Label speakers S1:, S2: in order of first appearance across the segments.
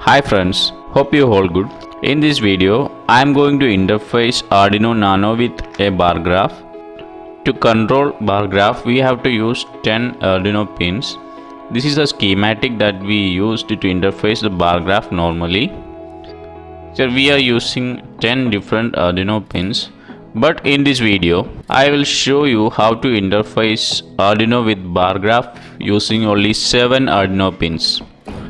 S1: Hi friends, hope you all good. In this video, I am going to interface Arduino Nano with a bar graph. To control bar graph, we have to use 10 Arduino pins. This is the schematic that we used to interface the bar graph normally. So we are using 10 different Arduino pins. But in this video, I will show you how to interface Arduino with bar graph using only 7 Arduino pins.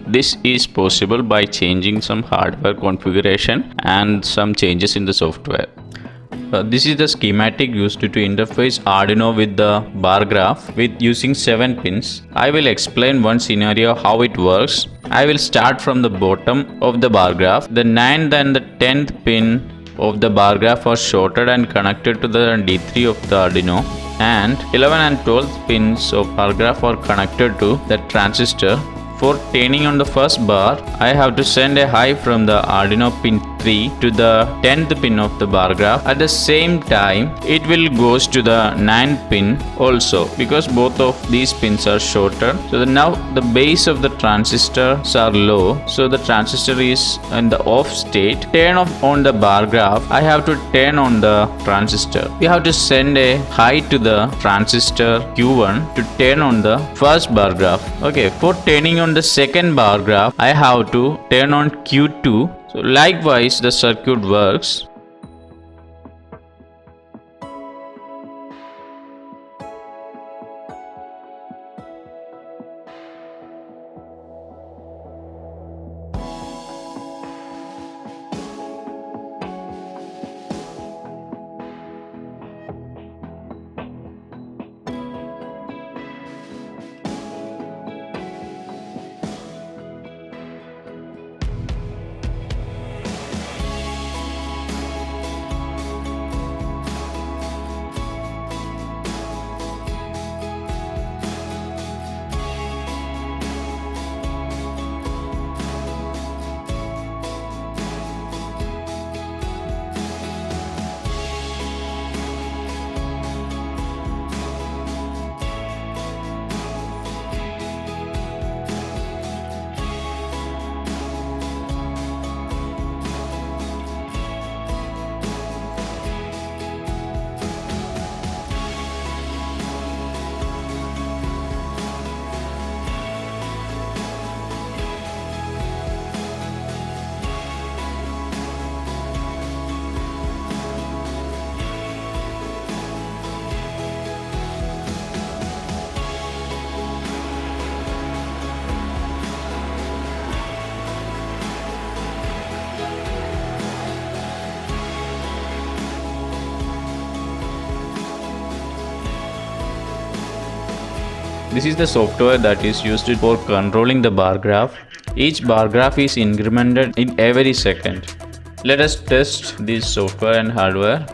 S1: This is possible by changing some hardware configuration and some changes in the software. This is the schematic used to interface Arduino with the bar graph with using 7 pins. I will explain one scenario how it works. I will start from the bottom of the bar graph. The 9th and the 10th pin of the bar graph are shorted and connected to the D3 of the Arduino, and 11 and 12th pins of bar graph are connected to the transistor. For turning on the first bar, I have to send a high from the Arduino pin 3 to the 10th pin of the bar graph. At the same time, it will goes to the 9th pin also, because both of these pins are shorter. So now the base of the transistors are low, so the transistor is in the off state. Turn off on the bar graph, I have to turn on the transistor. We have to send a high to the transistor Q1 to turn on the first bar graph. Okay, for turning on the second bar graph, I have to turn on Q2. So likewise the circuit works. This is the software that is used for controlling the bar graph. Each bar graph is incremented in every second. Let us test this software and hardware.